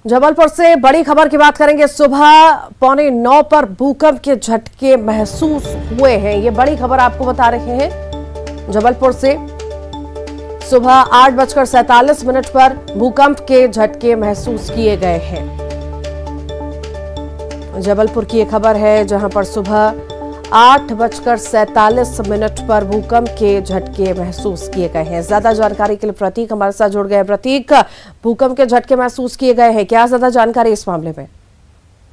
जबलपुर से बड़ी खबर की बात करेंगे। सुबह 8:45 पर भूकंप के झटके महसूस हुए हैं। ये बड़ी खबर आपको बता रहे हैं। जबलपुर से सुबह 8:47 पर भूकंप के झटके महसूस किए गए हैं। जबलपुर की ये खबर है, जहां पर सुबह 8:47 पर भूकंप के झटके महसूस किए गए हैं। ज्यादा जानकारी के लिए प्रतीक हमारे साथ जुड़ गए। प्रतीक, भूकंप के झटके महसूस किए गए हैं, क्या ज्यादा जानकारी इस मामले में?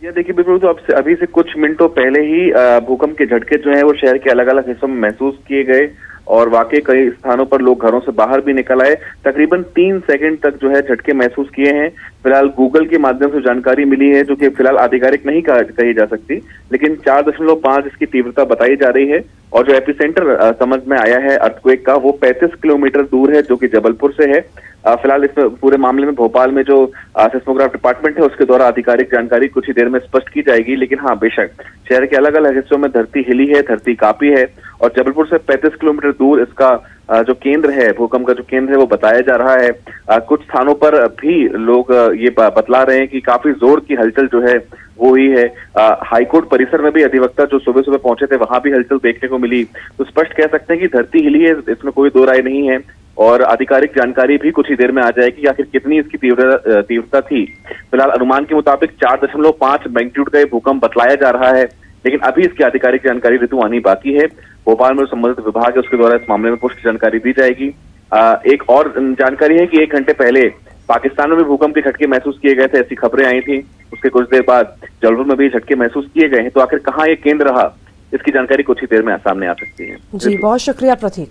ये देखिए बिल्कुल, तो अभी से कुछ मिनटों पहले ही भूकंप के झटके जो हैं वो शहर के अलग अलग हिस्सों में महसूस किए गए और वाकई कई स्थानों पर लोग घरों से बाहर भी निकल आए। तकरीबन 3 सेकंड तक जो है झटके महसूस किए हैं। फिलहाल गूगल के माध्यम से जानकारी मिली है, जो कि फिलहाल आधिकारिक नहीं कही जा सकती, लेकिन 4.5 इसकी तीव्रता बताई जा रही है। और जो एपिसेंटर समझ में आया है अर्थक्वेक का, वो 35 किलोमीटर दूर है, जो कि जबलपुर से है। फिलहाल इस पूरे मामले में भोपाल में जो सिस्मोग्राफ डिपार्टमेंट है उसके द्वारा आधिकारिक जानकारी कुछ ही देर में स्पष्ट की जाएगी। लेकिन हाँ, बेशक शहर के अलग अलग हिस्सों में धरती हिली है, धरती कांपी है और जबलपुर से 35 किलोमीटर दूर इसका जो केंद्र है, भूकंप का जो केंद्र है वो बताया जा रहा है। कुछ स्थानों पर भी लोग ये बतला रहे हैं कि काफी जोर की हलचल जो है वो ही है। हाईकोर्ट परिसर में भी अधिवक्ता जो सुबह सुबह पहुंचे थे, वहां भी हलचल देखने को मिली। तो स्पष्ट कह सकते हैं कि धरती हिली है, इसमें कोई दो राय नहीं है। और आधिकारिक जानकारी भी कुछ ही देर में आ जाएगी कि आखिर कितनी इसकी तीव्रता थी। फिलहाल अनुमान के मुताबिक 4.5 मैग्नीट्यूड का भूकंप बतलाया जा रहा है, लेकिन अभी इसकी आधिकारिक जानकारी ऋतु आनी बाकी है। भोपाल में संबंधित विभाग है, उसके द्वारा इस मामले में पुष्ट जानकारी दी जाएगी। एक और जानकारी है कि 1 घंटे पहले पाकिस्तान में भी भूकंप के झटके महसूस किए गए थे, ऐसी खबरें आई थी। उसके कुछ देर बाद जबलपुर में भी झटके महसूस किए गए हैं। तो आखिर कहाँ ये केंद्र रहा, इसकी जानकारी कुछ ही देर में सामने आ सकती है। जी, बहुत शुक्रिया प्रतीक।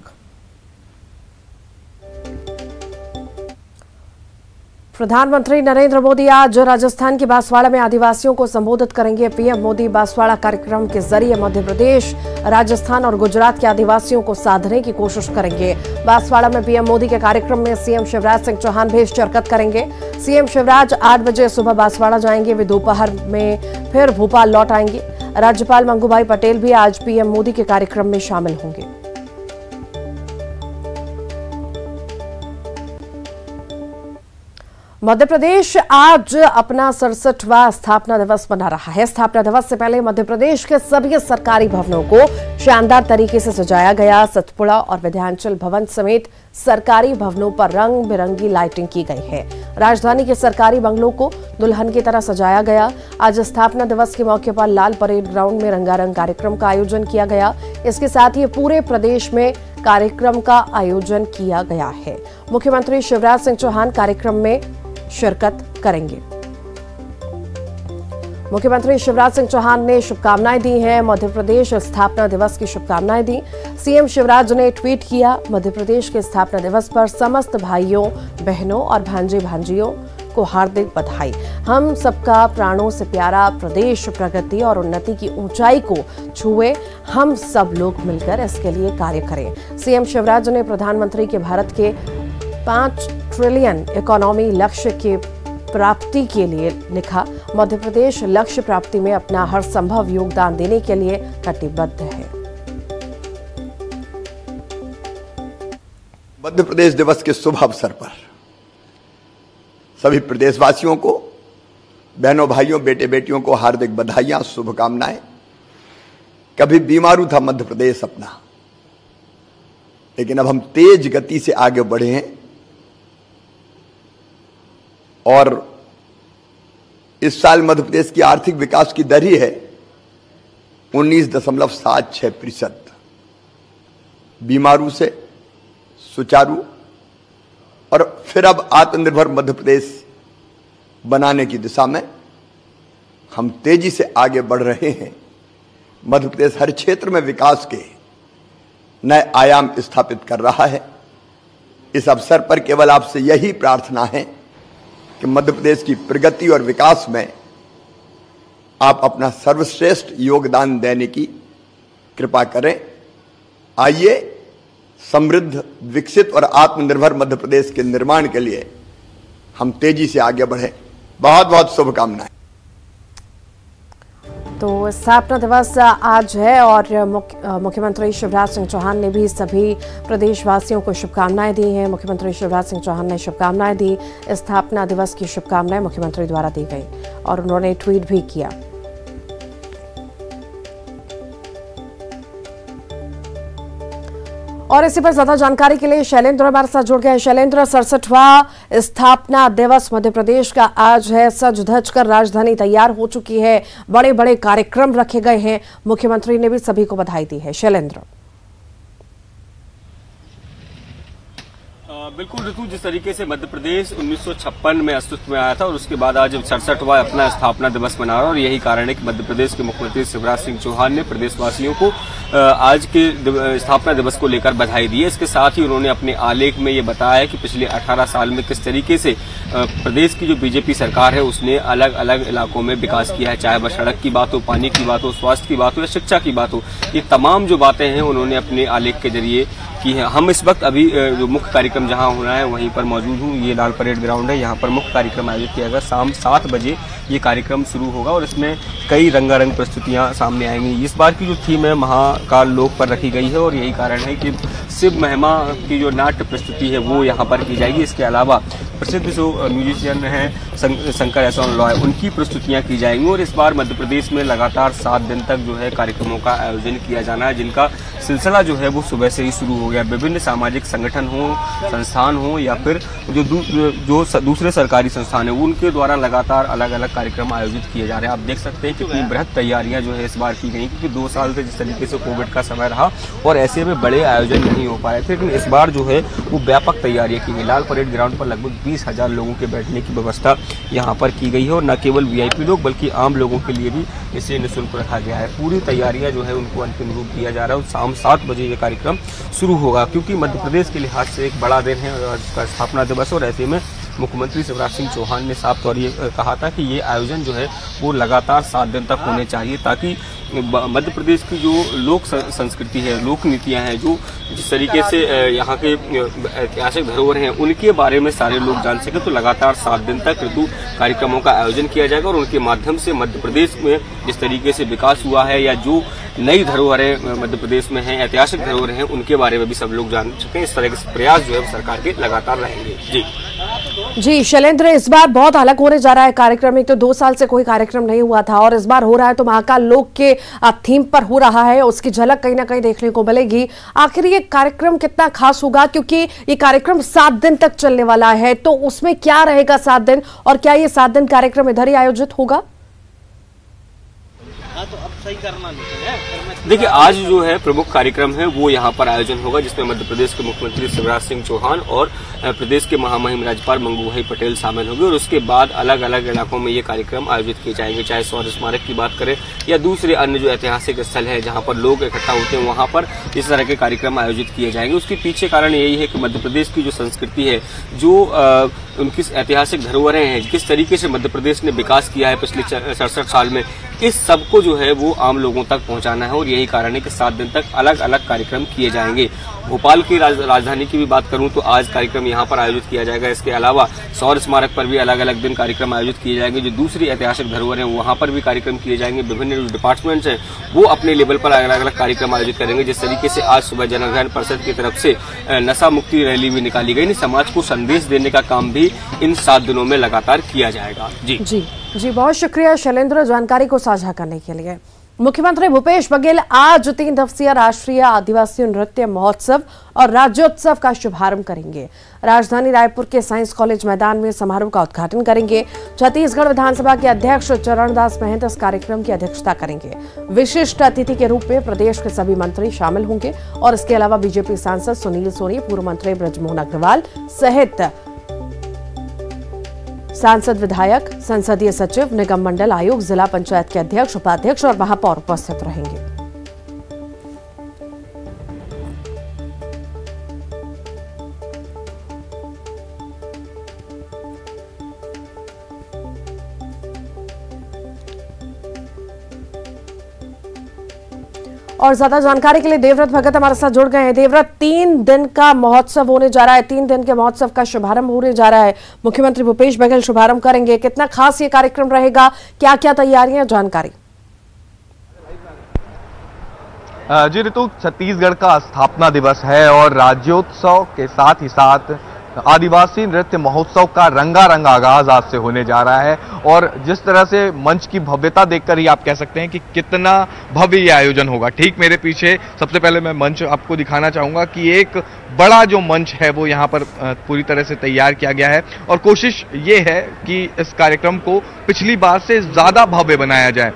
प्रधानमंत्री नरेंद्र मोदी आज राजस्थान के बांसवाड़ा में आदिवासियों को संबोधित करेंगे। पीएम मोदी बांसवाड़ा कार्यक्रम के जरिए मध्य प्रदेश, राजस्थान और गुजरात के आदिवासियों को साधने की कोशिश करेंगे। बांसवाड़ा में पीएम मोदी के कार्यक्रम में सीएम शिवराज सिंह चौहान भी शिरकत करेंगे। सीएम शिवराज 8 बजे सुबह बांसवाड़ा जाएंगे, वे दोपहर में फिर भोपाल लौट आएंगे। राज्यपाल मंगूभाई पटेल भी आज पीएम मोदी के कार्यक्रम में शामिल होंगे। मध्य प्रदेश आज अपना 67वां स्थापना दिवस मना रहा है। स्थापना दिवस से पहले मध्य प्रदेश के सभी सरकारी भवनों को शानदार तरीके से सजाया गया। सतपुड़ा और विंध्याचल भवन समेत सरकारी भवनों पर रंग बिरंगी लाइटिंग की गई है। राजधानी के सरकारी बंगलों को दुल्हन की तरह सजाया गया। आज स्थापना दिवस के मौके पर लाल परेड ग्राउंड में रंगारंग कार्यक्रम का आयोजन किया गया। इसके साथ ही पूरे प्रदेश में कार्यक्रम का आयोजन किया गया है। मुख्यमंत्री शिवराज सिंह चौहान कार्यक्रम में शिरकत करेंगे। मुख्यमंत्री शिवराज सिंह चौहान ने शुभकामनाएं दी हैं। मध्य प्रदेश स्थापना दिवस की शुभकामनाएं दी। सीएम शिवराज ने ट्वीट किया, मध्य प्रदेश के स्थापना दिवस पर समस्त भाइयों बहनों और भांजे भांजियों को हार्दिक बधाई। हम सबका प्राणों से प्यारा प्रदेश प्रगति और उन्नति की ऊंचाई को छुए, हम सब लोग मिलकर इसके लिए कार्य करें। सीएम शिवराज ने प्रधानमंत्री के भारत के 5 ट्रिलियन इकोनॉमी लक्ष्य के प्राप्ति के लिए लिखा, मध्य प्रदेश लक्ष्य प्राप्ति में अपना हर संभव योगदान देने के लिए कटिबद्ध है। मध्य प्रदेश दिवस के शुभ अवसर पर सभी प्रदेशवासियों को, बहनों भाइयों बेटे बेटियों को हार्दिक बधाइयां, शुभकामनाएं। कभी बीमारू था मध्य प्रदेश अपना, लेकिन अब हम तेज गति से आगे बढ़े हैं और इस साल मध्य प्रदेश की आर्थिक विकास की दर ही है 19.76%। बीमारू से सुचारू और फिर अब आत्मनिर्भर मध्य प्रदेश बनाने की दिशा में हम तेजी से आगे बढ़ रहे हैं। मध्य प्रदेश हर क्षेत्र में विकास के नए आयाम स्थापित कर रहा है। इस अवसर पर केवल आपसे यही प्रार्थना है कि मध्य प्रदेश की प्रगति और विकास में आप अपना सर्वश्रेष्ठ योगदान देने की कृपा करें। आइए समृद्ध, विकसित और आत्मनिर्भर मध्य प्रदेश के निर्माण के लिए हम तेजी से आगे बढ़ें। बहुत बहुत शुभकामनाएं। तो स्थापना दिवस आज है और मुख्यमंत्री शिवराज सिंह चौहान ने भी सभी प्रदेशवासियों को शुभकामनाएं दी हैं। मुख्यमंत्री शिवराज सिंह चौहान ने शुभकामनाएं दी। स्थापना दिवस की शुभकामनाएं मुख्यमंत्री द्वारा दी गई और उन्होंने ट्वीट भी किया। और इसी पर ज्यादा जानकारी के लिए शैलेंद्र हमारे साथ जुड़ गए। शैलेंद्र, 67वां स्थापना दिवस मध्य प्रदेश का आज है। सज धज कर राजधानी तैयार हो चुकी है, बड़े बड़े कार्यक्रम रखे गए हैं। मुख्यमंत्री ने भी सभी को बधाई दी है। शैलेंद्र। बिल्कुल ऋतु, जिस तरीके से मध्य प्रदेश 1956 में अस्तित्व में आया था और उसके बाद आज 67वां अपना स्थापना दिवस मना रहा है और यही कारण है कि मध्य प्रदेश के मुख्यमंत्री शिवराज सिंह चौहान ने प्रदेशवासियों को आज के स्थापना दिवस को लेकर बधाई दी है। इसके साथ ही उन्होंने अपने आलेख में ये बताया है कि पिछले 18 साल में किस तरीके से प्रदेश की जो बीजेपी सरकार है उसने अलग अलग इलाकों में विकास किया है, चाहे वह सड़क की बात हो, पानी की बात हो, स्वास्थ्य की बात हो या शिक्षा की बात हो। ये तमाम जो बातें हैं उन्होंने अपने आलेख के जरिए की है। हम इस वक्त अभी जो मुख्य कार्यक्रम जहां होना है वहीं पर मौजूद हूं। ये लाल परेड ग्राउंड है, यहाँ पर मुख्य कार्यक्रम आयोजित किया गया। शाम 7 बजे ये कार्यक्रम शुरू होगा और इसमें कई रंगारंग प्रस्तुतियां सामने आएंगी। इस बार की जो थीम है महाकाल लोक पर रखी गई है और यही कारण है कि शिव महिमा की जो नाट्य प्रस्तुति है वो यहाँ पर की जाएगी। इसके अलावा प्रसिद्ध जो म्यूजिशियन हैं शंकर एहसान लॉय, उनकी प्रस्तुतियां की जाएंगी और इस बार मध्य प्रदेश में लगातार 7 दिन तक जो है कार्यक्रमों का आयोजन किया जाना है, जिनका सिलसिला जो है वो सुबह से ही शुरू हो गया। विभिन्न सामाजिक संगठन हो, संस्थान हो या फिर जो दूसरे सरकारी संस्थान है उनके द्वारा लगातार अलग अलग कार्यक्रम आयोजित किए जा रहे हैं। आप देख सकते हैं कितनी बृहद तैयारियां जो है इस बार की गई, क्योंकि 2 साल से जिस तरीके से कोविड का समय रहा और ऐसे में बड़े आयोजन नहीं हो पाए थे, लेकिन इस बार जो है वो व्यापक तैयारियां की गई। लाल परेड ग्राउंड पर लगभग 20,000 लोगों के बैठने की व्यवस्था यहाँ पर की गई है और न केवल वीआईपी लोग बल्कि आम लोगों के लिए भी इसे निःशुल्क रखा गया है। पूरी तैयारियां जो है उनको अंतिम रूप दिया जा रहा है और शाम 7 बजे ये कार्यक्रम शुरू होगा, क्योंकि मध्य प्रदेश के लिहाज से एक बड़ा दिन है इसका स्थापना दिवस और ऐसे में मुख्यमंत्री शिवराज सिंह चौहान ने साफ तौर ये कहा था कि ये आयोजन जो है वो लगातार 7 दिन तक होने चाहिए, ताकि मध्य प्रदेश की जो लोक संस्कृति है, लोक नीतियाँ हैं, जो जिस तरीके से यहाँ के ऐतिहासिक धरोहर हैं उनके बारे में सारे लोग जान सकें। तो लगातार 7 दिन तक ऋतु कार्यक्रमों का आयोजन किया जाएगा और उनके माध्यम से मध्य प्रदेश में जिस तरीके से विकास हुआ है या जो नई धरोहरें मध्य प्रदेश में हैं, ऐतिहासिक धरोहरें हैं, उनके बारे में भी सब लोग जान सकें। इस तरह के प्रयास जो है सरकार के लगातार रहेंगे। जी शैलेंद्र, इस बार बहुत अलग होने जा रहा है कार्यक्रम। एक तो 2 साल से कोई कार्यक्रम नहीं हुआ था और इस बार हो रहा है तो महाकाल लोक के थीम पर हो रहा है, उसकी झलक कहीं ना कहीं देखने को मिलेगी। आखिर ये कार्यक्रम कितना खास होगा, क्योंकि ये कार्यक्रम 7 दिन तक चलने वाला है, तो उसमें क्या रहेगा 7 दिन और क्या ये 7 दिन कार्यक्रम इधर ही आयोजित होगा? तो अब सही करना नहीं। देखिए, आज जो है प्रमुख कार्यक्रम है वो यहाँ पर आयोजन होगा, जिसमें मध्य प्रदेश के मुख्यमंत्री शिवराज सिंह चौहान और प्रदेश के महामहिम राज्यपाल मंगू भाई पटेल शामिल होंगे और उसके बाद अलग अलग इलाकों में ये कार्यक्रम आयोजित किए जाएंगे, चाहे शौर्य स्मारक की बात करें या दूसरे अन्य जो ऐतिहासिक स्थल है जहाँ पर लोग इकट्ठा होते हैं वहाँ पर इस तरह के कार्यक्रम आयोजित किए जाएंगे। उसके पीछे कारण यही है कि मध्य प्रदेश की जो संस्कृति है, जो उनकी ऐतिहासिक धरोहरें हैं, किस तरीके से मध्य प्रदेश ने विकास किया है पिछले 67 साल में, इस सबको जो है वो आम लोगों तक पहुंचाना है और यही कारण है कि 7 दिन तक अलग अलग कार्यक्रम किए जाएंगे। भोपाल की राजधानी की भी बात करूं तो आज कार्यक्रम यहां पर आयोजित किया जाएगा। इसके अलावा शौर्य स्मारक पर भी अलग अलग दिन कार्यक्रम आयोजित किए जाएंगे। जो दूसरी ऐतिहासिक धरोहर हैं वहां पर भी कार्यक्रम किए जाएंगे। विभिन्न जो डिपार्टमेंट्स हैं वो अपने लेवल पर अलग अलग कार्यक्रम आयोजित करेंगे। जिस तरीके से आज सुबह जन अधिकार परिषद की तरफ से नशा मुक्ति रैली भी निकाली गई। समाज को संदेश देने का काम भी इन 7 दिनों में लगातार किया जाएगा। जी बहुत शुक्रिया शैलेंद्र जानकारी को साझा करने के लिए। मुख्यमंत्री भूपेश बघेल आज 3 दिवसीय राष्ट्रीय आदिवासी नृत्य महोत्सव और राज्योत्सव का शुभारंभ करेंगे। राजधानी रायपुर के साइंस कॉलेज मैदान में समारोह का उद्घाटन करेंगे। छत्तीसगढ़ विधानसभा के अध्यक्ष चरणदास महंत इस कार्यक्रम की अध्यक्षता करेंगे। विशिष्ट अतिथि के रूप में प्रदेश के सभी मंत्री शामिल होंगे और इसके अलावा बीजेपी सांसद सुनील सोनी, पूर्व मंत्री बृजमोहन अग्रवाल सहित सांसद, विधायक, संसदीय सचिव, निगम मंडल आयुक्त, जिला पंचायत के अध्यक्ष, उपाध्यक्ष और महापौर उपस्थित रहेंगे। और ज्यादा जानकारी के लिए देवव्रत भगत हमारे साथ जुड़ गए हैं। देवव्रत, 3 दिन का महोत्सव होने जा रहा है, 3 दिन के महोत्सव का शुभारंभ होने जा रहा है, मुख्यमंत्री भूपेश बघेल शुभारंभ करेंगे। कितना खास ये कार्यक्रम रहेगा, क्या क्या तैयारियां, जानकारी? जी ऋतु, छत्तीसगढ़ का स्थापना दिवस है और राज्योत्सव के साथ ही साथ आदिवासी नृत्य महोत्सव का रंगारंग आगाज आज से होने जा रहा है। और जिस तरह से मंच की भव्यता देखकर ही आप कह सकते हैं कि कितना भव्य ये आयोजन होगा। ठीक मेरे पीछे सबसे पहले मैं मंच आपको दिखाना चाहूंगा कि एक बड़ा जो मंच है वो यहाँ पर पूरी तरह से तैयार किया गया है और कोशिश ये है कि इस कार्यक्रम को पिछली बार से ज्यादा भव्य बनाया जाए।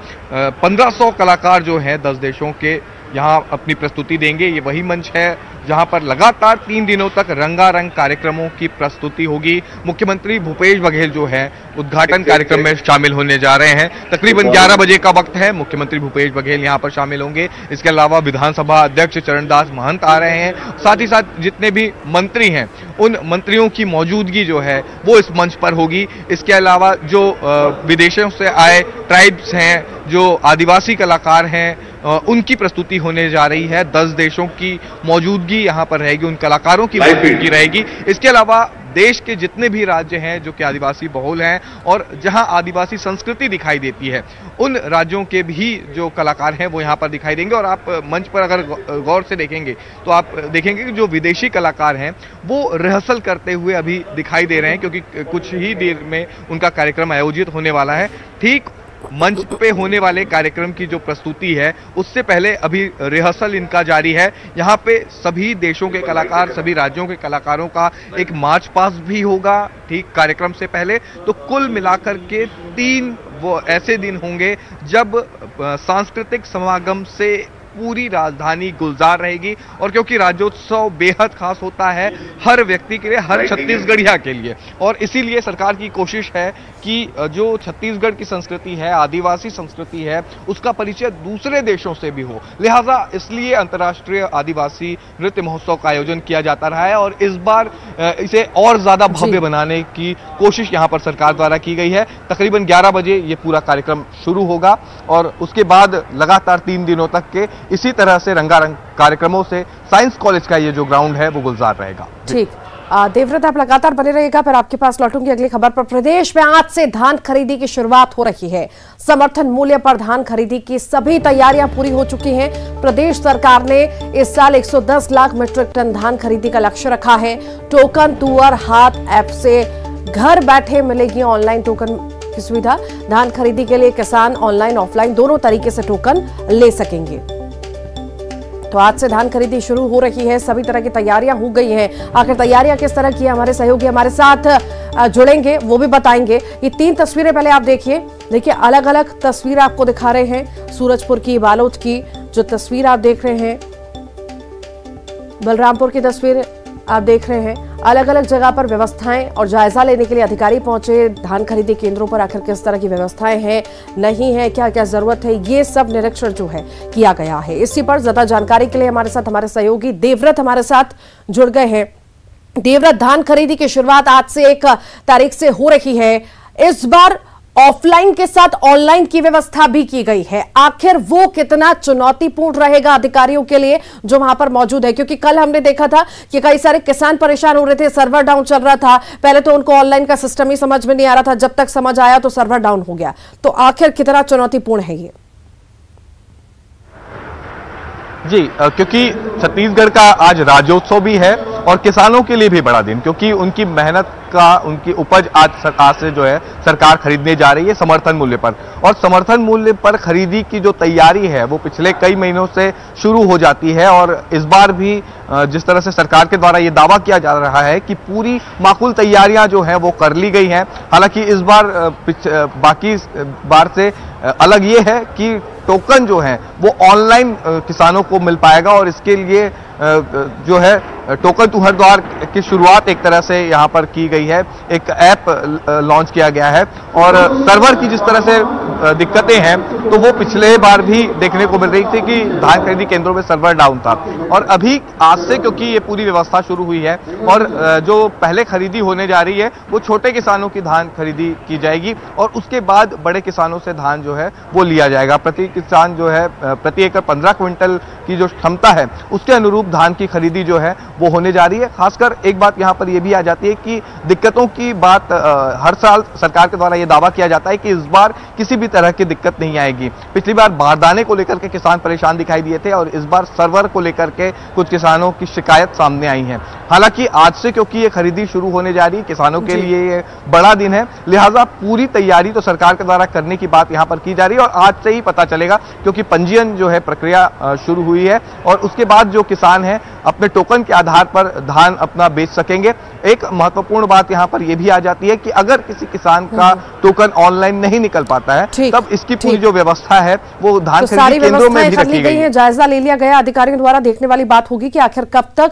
1500 कलाकार जो हैं 10 देशों के यहाँ अपनी प्रस्तुति देंगे। ये वही मंच है जहां पर लगातार 3 दिनों तक रंगारंग कार्यक्रमों की प्रस्तुति होगी। मुख्यमंत्री भूपेश बघेल जो है उद्घाटन कार्यक्रम में शामिल होने जा रहे हैं। तकरीबन 11 बजे का वक्त है, मुख्यमंत्री भूपेश बघेल यहां पर शामिल होंगे। इसके अलावा विधानसभा अध्यक्ष चरणदास महंत आ रहे हैं। साथ ही साथ जितने भी मंत्री हैं उन मंत्रियों की मौजूदगी जो है वो इस मंच पर होगी। इसके अलावा जो विदेशों से आए ट्राइब्स हैं, जो आदिवासी कलाकार हैं, उनकी प्रस्तुति होने जा रही है। 10 देशों की मौजूदगी यहाँ पर रहेगी, उन कलाकारों की मौजूदगी रहेगी। इसके अलावा देश के जितने भी राज्य हैं जो कि आदिवासी बहुल हैं और जहां आदिवासी संस्कृति दिखाई देती है उन राज्यों के भी जो कलाकार हैं वो यहाँ पर दिखाई देंगे। और आप मंच पर अगर गौर से देखेंगे तो आप देखेंगे कि जो विदेशी कलाकार हैं वो रिहर्सल करते हुए अभी दिखाई दे रहे हैं, क्योंकि कुछ ही देर में उनका कार्यक्रम आयोजित होने वाला है। ठीक मंच पे होने वाले कार्यक्रम की जो प्रस्तुति है उससे पहले अभी रिहर्सल इनका जारी है। यहाँ पे सभी देशों के कलाकार, सभी राज्यों के कलाकारों का एक मार्च पास्ट भी होगा ठीक कार्यक्रम से पहले। तो कुल मिलाकर के 3 वो ऐसे दिन होंगे जब सांस्कृतिक समागम से पूरी राजधानी गुलजार रहेगी। और क्योंकि राज्योत्सव बेहद खास होता है हर व्यक्ति के लिए, हर छत्तीसगढ़िया के लिए, और इसीलिए सरकार की कोशिश है कि जो छत्तीसगढ़ की संस्कृति है, आदिवासी संस्कृति है, उसका परिचय दूसरे देशों से भी हो। लिहाजा इसलिए अंतर्राष्ट्रीय आदिवासी नृत्य महोत्सव का आयोजन किया जाता रहा है और इस बार इसे और ज्यादा भव्य बनाने की कोशिश यहाँ पर सरकार द्वारा की गई है। तकरीबन 11 बजे ये पूरा कार्यक्रम शुरू होगा और उसके बाद लगातार 3 दिनों तक के इसी तरह से रंगारंग कार्यक्रमों से साइंस कॉलेज का ये जो ग्राउंड है वो गुलजार रहेगा। ठीक, देवव्रत आप लगातार बने रहिएगा, फिर आपके पास लौटूंगी अगली खबर पर। प्रदेश में आज से धान खरीदी की शुरुआत हो रही है। समर्थन मूल्य पर धान खरीदी की सभी तैयारियां पूरी हो चुकी हैं। प्रदेश सरकार ने इस साल 110 लाख मीट्रिक टन धान खरीदी का लक्ष्य रखा है। टोकन तुअर हाथ ऐप से घर बैठे मिलेगी ऑनलाइन टोकन की सुविधा। धान खरीदी के लिए किसान ऑनलाइन ऑफलाइन दोनों तरीके से टोकन ले सकेंगे। तो आज से धान खरीदी शुरू हो रही है, सभी तरह की तैयारियां हो गई हैं। आखिर तैयारियां किस तरह की, हमारे सहयोगी हमारे साथ जुड़ेंगे, वो भी बताएंगे। ये 3 तस्वीरें पहले आप देखिए अलग अलग तस्वीर आपको दिखा रहे हैं। सूरजपुर की, बालोद की जो तस्वीर आप देख रहे हैं, बलरामपुर की तस्वीर आप देख रहे हैं। अलग अलग जगह पर व्यवस्थाएं और जायजा लेने के लिए अधिकारी पहुंचे। धान खरीदी केंद्रों पर आखिर किस तरह की व्यवस्थाएं हैं, नहीं है, क्या क्या जरूरत है, ये सब निरीक्षण जो है किया गया है। इसी पर ज्यादा जानकारी के लिए हमारे साथ हमारे सहयोगी देवव्रत हमारे साथ जुड़ गए हैं। देवव्रत, धान खरीदी की शुरुआत आज से 1 तारीख से हो रही है। इस बार ऑफलाइन के साथ ऑनलाइन की व्यवस्था भी की गई है। आखिर वो कितना चुनौतीपूर्ण रहेगा अधिकारियों के लिए जो वहां पर मौजूद है, क्योंकि कल हमने देखा था कि कई सारे किसान परेशान हो रहे थे, सर्वर डाउन चल रहा था। पहले तो उनको ऑनलाइन का सिस्टम ही समझ में नहीं आ रहा था, जब तक समझ आया तो सर्वर डाउन हो गया। तो आखिर कितना चुनौतीपूर्ण है ये? जी, क्योंकि छत्तीसगढ़ का आज राज्योत्सव भी है और किसानों के लिए भी बड़ा दिन, क्योंकि उनकी मेहनत का, उनकी उपज आज से जो है सरकार खरीदने जा रही है समर्थन मूल्य पर। और समर्थन मूल्य पर खरीदी की जो तैयारी है वो पिछले कई महीनों से शुरू हो जाती है और इस बार भी जिस तरह से सरकार के द्वारा ये दावा किया जा रहा है कि पूरी माकूल तैयारियां जो हैं वो कर ली गई हैं। हालांकि इस बार बाकी बार से अलग ये है कि टोकन जो है वो ऑनलाइन किसानों को मिल पाएगा और इसके लिए जो है टोकन तुहर द्वार की शुरुआत एक तरह से यहाँ पर की गई है। एक ऐप लॉन्च किया गया है और सर्वर की जिस तरह से दिक्कतें हैं तो वो पिछले बार भी देखने को मिल रही थी कि धान खरीदी केंद्रों में सर्वर डाउन था। और अभी आज से क्योंकि ये पूरी व्यवस्था शुरू हुई है और जो पहले खरीदी होने जा रही है वो छोटे किसानों की धान खरीदी की जाएगी और उसके बाद बड़े किसानों से धान जो है वो लिया जाएगा। प्रति किसान जो है प्रति एकड़ 15 क्विंटल की जो क्षमता है उसके अनुरूप धान की खरीदी जो है वो होने जा रही है। खासकर एक बात यहाँ पर यह भी आ जाती है कि दिक्कतों की बात हर साल सरकार के द्वारा यह दावा किया जाता है कि इस बार किसी भी तरह की दिक्कत नहीं आएगी। पिछली बार बारदाने को लेकर के किसान परेशान दिखाई दिए थे और इस बार सर्वर को लेकर के कुछ किसानों की शिकायत सामने आई है। हालांकि आज से क्योंकि ये खरीदी शुरू होने जा रही है, किसानों के लिए ये बड़ा दिन है, लिहाजा पूरी तैयारी तो सरकार के द्वारा करने की बात यहां पर की जा रही है और आज से ही पता चलेगा क्योंकि पंजीयन जो है प्रक्रिया शुरू हुई है और उसके बाद जो किसान हैं अपने टोकन के आधार पर धान अपना बेच सकेंगे। एक महत्वपूर्ण बात यहां पर यह भी आ जाती है कि अगर किसी किसान का टोकन ऑनलाइन नहीं निकल पाता है तब इसकी पूरी जो व्यवस्था है वो धान खरीदी केंद्रों में भी रखी गई है। जायजा ले लिया गया। अधिकारियों द्वारा देखने वाली बात होगी कि आखिर कब तक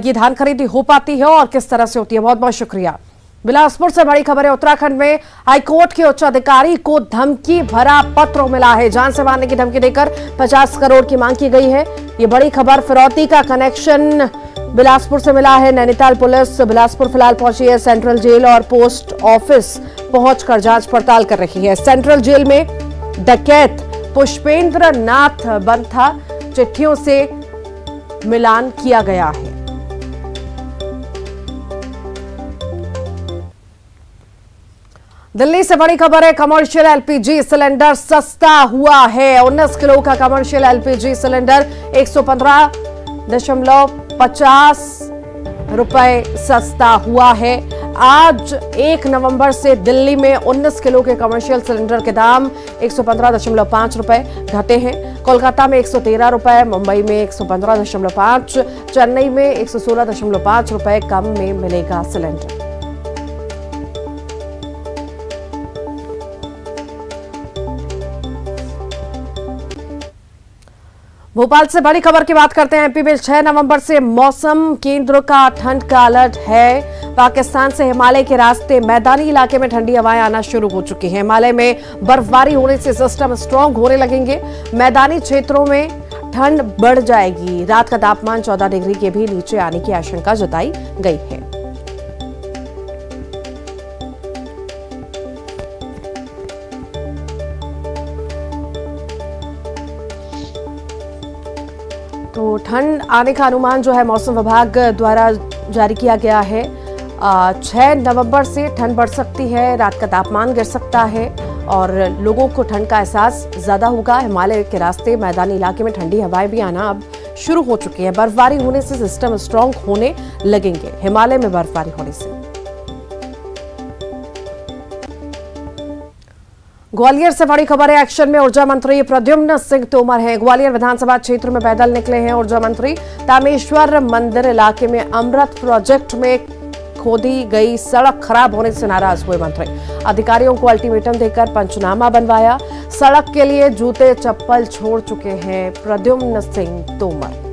ये धान खरीदी हो पाती है और किस तरह से होती है। बहुत बहुत शुक्रिया। बिलासपुर से बड़ी खबर है। उत्तराखंड में हाईकोर्ट के उच्च अधिकारी को धमकी भरा पत्र मिला है। जान से मारने की धमकी देकर 50 करोड़ की मांग की गई है। ये बड़ी खबर। फिरौती का कनेक्शन बिलासपुर से मिला है। नैनीताल पुलिस बिलासपुर फिलहाल पहुंची है। सेंट्रल जेल और पोस्ट ऑफिस पहुंचकर जांच पड़ताल कर रही है। सेंट्रल जेल में डकैत पुष्पेंद्र नाथ बंद था। चिट्ठियों से मिलान किया गया है। दिल्ली से बड़ी खबर है। कमर्शियल एलपीजी सिलेंडर सस्ता हुआ है। 19 किलो का कमर्शियल एलपीजी सिलेंडर 115.50 रुपए सस्ता हुआ है। आज 1 नवंबर से दिल्ली में 19 किलो के कमर्शियल सिलेंडर के दाम 115.5 रुपए घटे हैं। कोलकाता में 113 रुपए, मुंबई में 115.5, चेन्नई में 116.5 रुपए कम में मिलेगा सिलेंडर। भोपाल से बड़ी खबर की बात करते हैं। एमपी में 6 नवंबर से मौसम केंद्र का ठंड का अलर्ट है। पाकिस्तान से हिमालय के रास्ते मैदानी इलाके में ठंडी हवाएं आना शुरू हो चुकी हैं। हिमालय में बर्फबारी होने से सिस्टम स्ट्रांग होने लगेंगे। मैदानी क्षेत्रों में ठंड बढ़ जाएगी। रात का तापमान 14 डिग्री के भी नीचे आने की आशंका जताई गई है। तो ठंड आने का अनुमान जो है मौसम विभाग द्वारा जारी किया गया है। 6 नवंबर से ठंड बढ़ सकती है। रात का तापमान गिर सकता है और लोगों को ठंड का एहसास ज्यादा होगा। हिमालय के रास्ते मैदानी इलाके में ठंडी हवाएं भी आना अब शुरू हो चुकी है। बर्फबारी होने से सिस्टम स्ट्रांग होने लगेंगे। हिमालय में बर्फबारी होने से ग्वालियर से बड़ी खबर है। एक्शन में ऊर्जा मंत्री प्रद्युम्न सिंह तोमर हैं। ग्वालियर विधानसभा क्षेत्र में पैदल निकले हैं ऊर्जा मंत्री। तामेश्वर मंदिर इलाके में अमृत प्रोजेक्ट में खोदी गई सड़क खराब होने से नाराज हुए मंत्री। अधिकारियों को अल्टीमेटम देकर पंचनामा बनवाया। सड़क के लिए जूते चप्पल छोड़ चुके हैं प्रद्युम्न सिंह तोमर।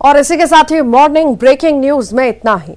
और इसी के साथ ही मॉर्निंग ब्रेकिंग न्यूज में इतना ही।